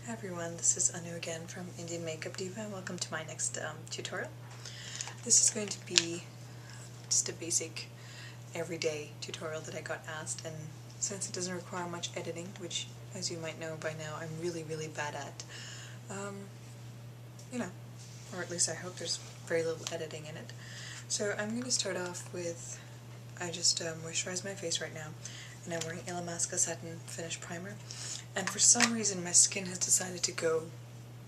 Hi everyone, this is Anu again from Indian Makeup Diva and welcome to my next tutorial. This is going to be just a basic everyday tutorial that I got asked, and since it doesn't require much editing, which as you might know by now I'm really bad at, you know, or at least I hope there's very little editing in it. So I'm going to start off with, I just moisturize my face right now, and I'm wearing Illamasqua Satin Finish Primer. And for some reason my skin has decided to go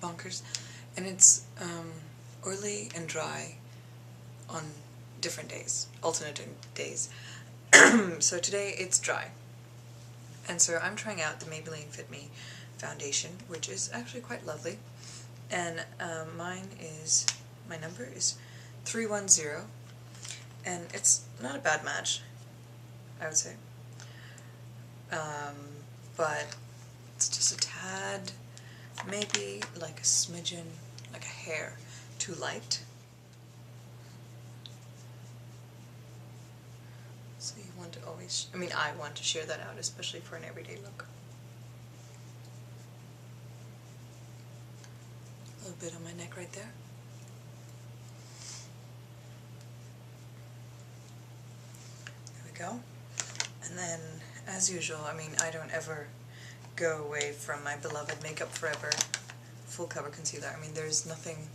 bonkers, and it's oily and dry on different days, alternating days. So today it's dry. And so I'm trying out the Maybelline Fit Me foundation, which is actually quite lovely. And my number is 310, and it's not a bad match, I would say. But it's just a tad, maybe like a smidgen, like a hair, too light. So you want to always, I want to share that out, especially for an everyday look. A little bit on my neck right there. There we go. And then, as usual, I don't ever go away from my beloved Makeup Forever full cover concealer. There's nothing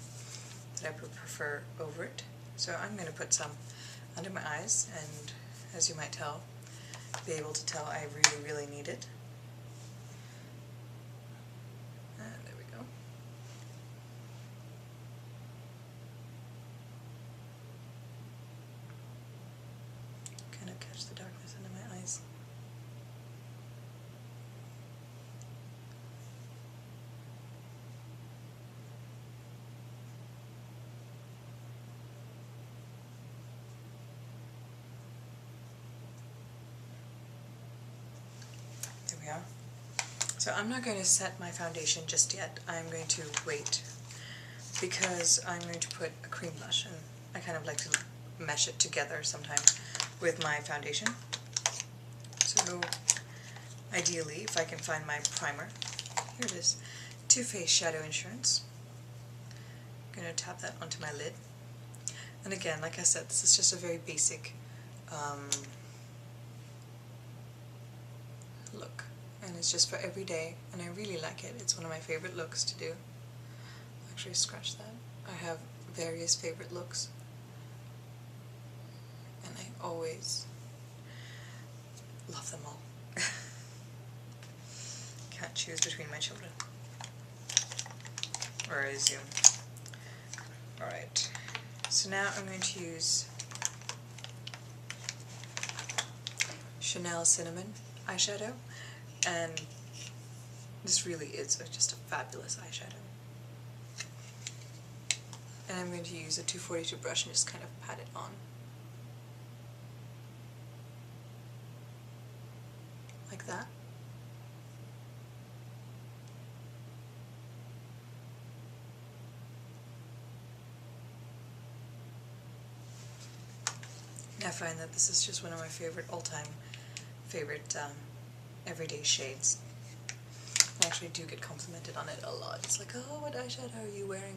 that I would prefer over it. So I'm going to put some under my eyes, and as you might be able to tell, I really need it. And there we go. Kind of catch the darkness under my eyes. So I'm not going to set my foundation just yet. I'm going to wait because I'm going to put a cream blush, and I kind of like to mesh it together sometimes with my foundation. So ideally, if I can find my primer, here it is, Too Faced Shadow Insurance. I'm going to tap that onto my lid. And again, like I said, this is just a very basic look. And it's just for every day, and I really like it. It's one of my favorite looks to do. Actually, scratch that. I have various favorite looks, and I always love them all. Can't choose between my children. Or I assume. Alright, so now I'm going to use Chanel Cinnamon eyeshadow. And this really is just a fabulous eyeshadow. And I'm going to use a 242 brush and just kind of pat it on. Like that. I find that this is just one of my favorite, all-time favorite everyday shades. I actually do get complimented on it a lot. It's like, oh, what eyeshadow are you wearing?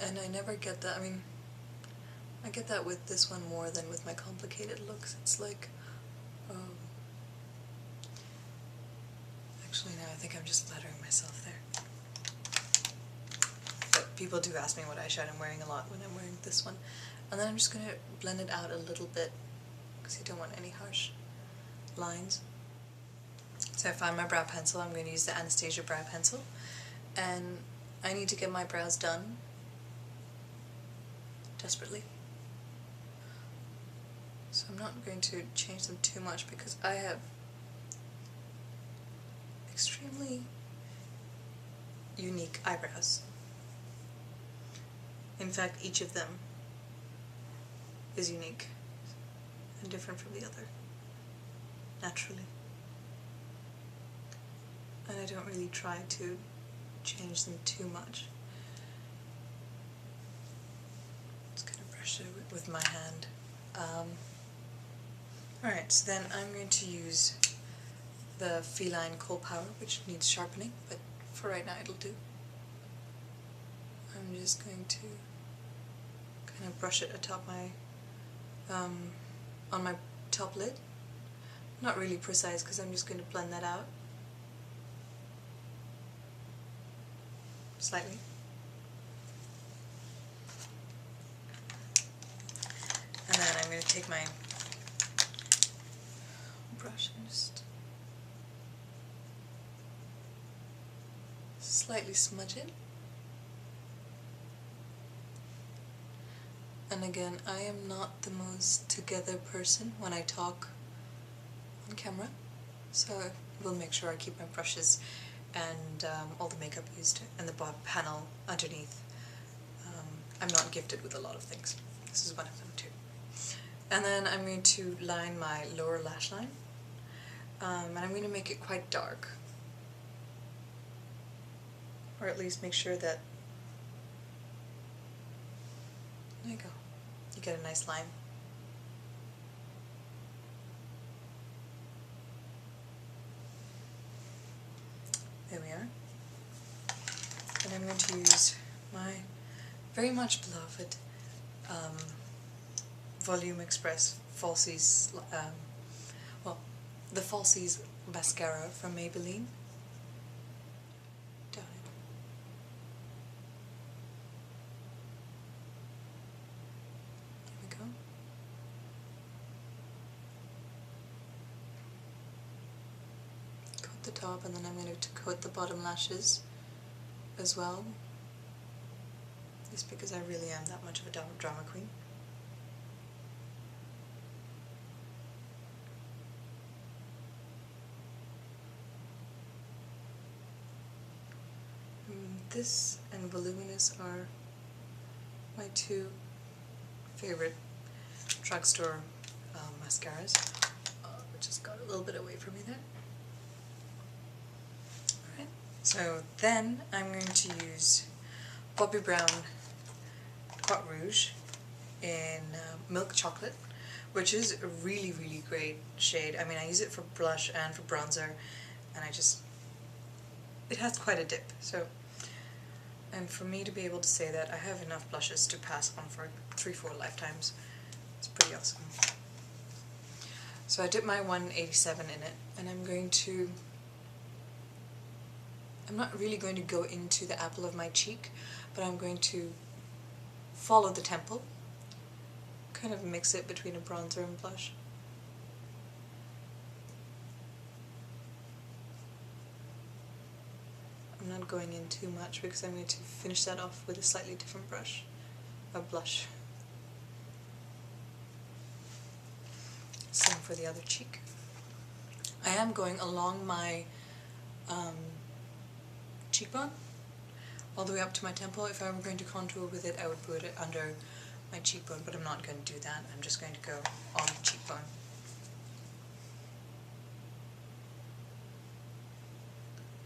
And I never get that. I get that with this one more than with my complicated looks. It's like, oh. Actually, no, I think I'm just flattering myself there. But people do ask me what eyeshadow I'm wearing a lot when I'm wearing this one. And then I'm just going to blend it out a little bit because you don't want any harsh lines. So I found my brow pencil. I'm going to use the Anastasia brow pencil, and I need to get my brows done desperately. So I'm not going to change them too much because I have extremely unique eyebrows. In fact, each of them is unique and different from the other, naturally. And I don't really try to change them too much. Just gonna brush it with my hand. Alright, so then I'm going to use the Feline Kohl Power, which needs sharpening, but for right now it'll do. I'm just going to kind of brush it atop my, on my top lid. Not really precise because I'm just going to blend that out slightly. And then I'm going to take my brush and just slightly smudge it. And again, I am not the most together person when I talk on camera, so I will make sure I keep my brushes and all the makeup used and the bob panel underneath. I'm not gifted with a lot of things. This is one of them too. And then I'm going to line my lower lash line, and I'm going to make it quite dark, or at least make sure that, there you go, you get a nice line. There we are. And I'm going to use my very much beloved Volume Express Falsies, well, the Falsies mascara from Maybelline. Down it. There we go. Coat the top, and then I'm going to coat the bottom lashes as well, just because I really am that much of a drama queen. This and Voluminous are my two favorite drugstore mascaras. Just got a little bit away from me there. Alright, so then I'm going to use Bobbi Brown Pot Rouge in Milk Chocolate, which is a really, really great shade. I mean, I use it for blush and for bronzer, and it has quite a dip, so. And for me to be able to say that I have enough blushes to pass on for 3-4 lifetimes, it's pretty awesome. So I dip my 187 in it, and I'm not really going to go into the apple of my cheek, but I'm going to follow the temple, kind of mix it between a bronzer and blush. I'm not going in too much because I'm going to finish that off with a slightly different brush, a blush. Same for the other cheek. I am going along my cheekbone, all the way up to my temple. If I were going to contour with it, I would put it under my cheekbone, but I'm not going to do that. I'm just going to go on the cheekbone.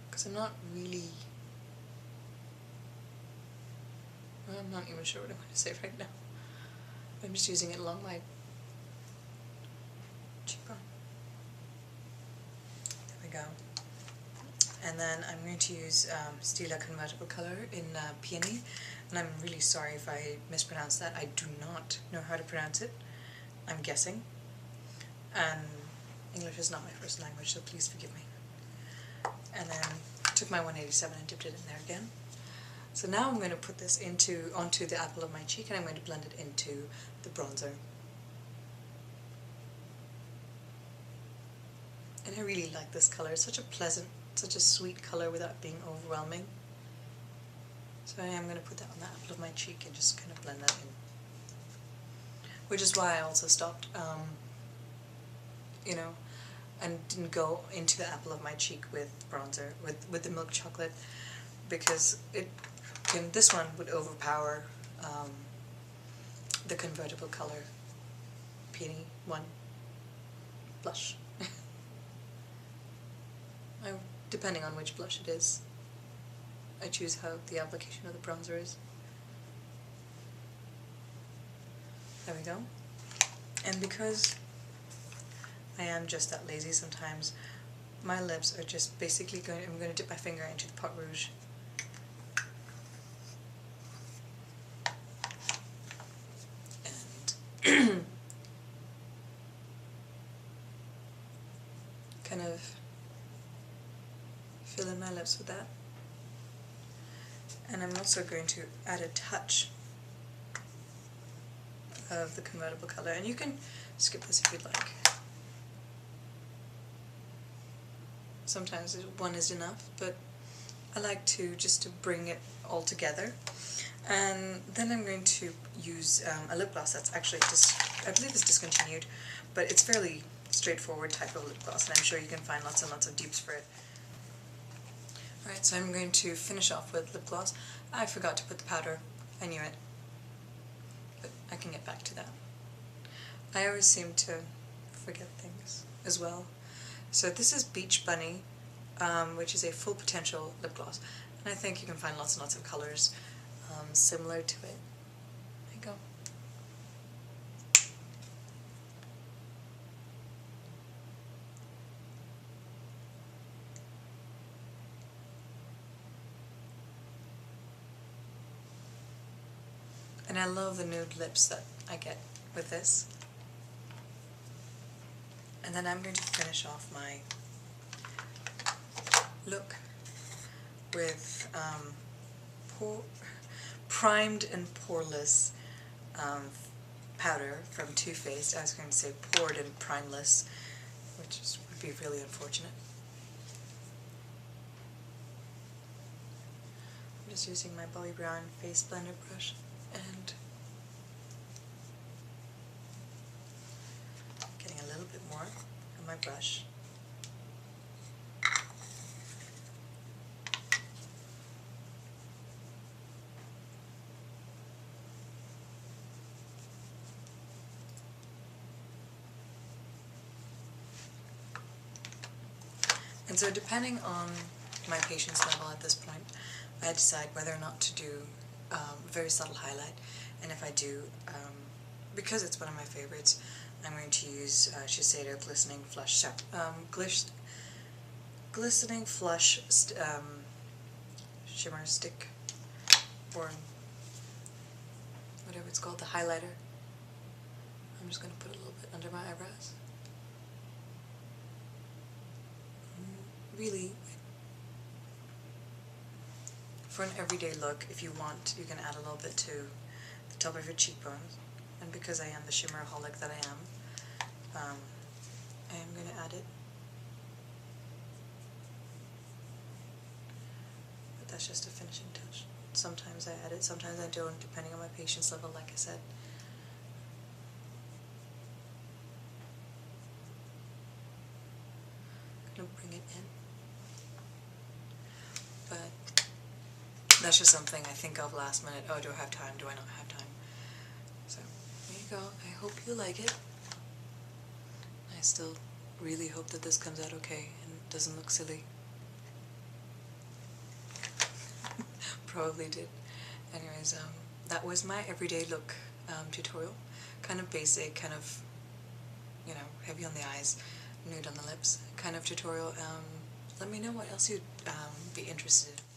Because I'm not really, well, I'm not even sure what I'm going to say right now. I'm just using it along my cheekbone. There we go. And then I'm going to use Stila Convertible color in Peony, and I'm really sorry if I mispronounce that. I do not know how to pronounce it. I'm guessing. And English is not my first language, so please forgive me. And then took my 187 and dipped it in there again. So now I'm going to put this onto the apple of my cheek, and I'm going to blend it into the bronzer. And I really like this color. It's such a pleasant, such a sweet color without being overwhelming. So I am going to put that on the apple of my cheek and just kind of blend that in. Which is why I also stopped, you know, and didn't go into the apple of my cheek with bronzer, with the milk chocolate, because this one would overpower the convertible color Peony one blush. Depending on which blush it is, I choose how the application of the bronzer is. There we go. And because I am just that lazy sometimes, my lips are just basically I'm going to dip my finger into the pot rouge. And kind of fill in my lips with that. And I'm also going to add a touch of the convertible color, and you can skip this if you'd like. Sometimes one is enough, but I like to just to bring it all together. And then I'm going to use a lip gloss that's actually I believe it's discontinued, but it's fairly straightforward type of lip gloss, and I'm sure you can find lots and lots of dupes for it. Alright, so I'm going to finish off with lip gloss. I forgot to put the powder. I knew it. But I can get back to that. I always seem to forget things as well. So this is Beach Bunny, which is a full potential lip gloss. And I think you can find lots and lots of colors similar to it. There you go. And I love the nude lips that I get with this. And then I'm going to finish off my look with primed and poreless powder from Too Faced. I was going to say poured and primeless, which would be really unfortunate. I'm just using my Bobbi Brown face blender brush and getting a little bit more on my brush. And so depending on my patience level at this point, I decide whether or not to do very subtle highlight, and if I do, because it's one of my favorites, I'm going to use Shiseido Glistening Flush Glistening Flush Shimmer Stick, or whatever it's called, the highlighter. I'm just going to put a little bit under my eyebrows. Really, for an everyday look, if you want, you can add a little bit to the top of your cheekbones. And because I am the shimmeraholic that I am going to add it. But that's just a finishing touch. Sometimes I add it, sometimes I don't, depending on my patience level, like I said. I'm going to bring it in. But that's just something I think of last minute. Oh, do I have time? Do I not have time? So, there you go. I hope you like it. I still really hope that this comes out okay and doesn't look silly. Probably did. Anyways, that was my everyday look tutorial. Kind of basic, kind of, you know, heavy on the eyes, nude on the lips kind of tutorial. Let me know what else you'd be interested in.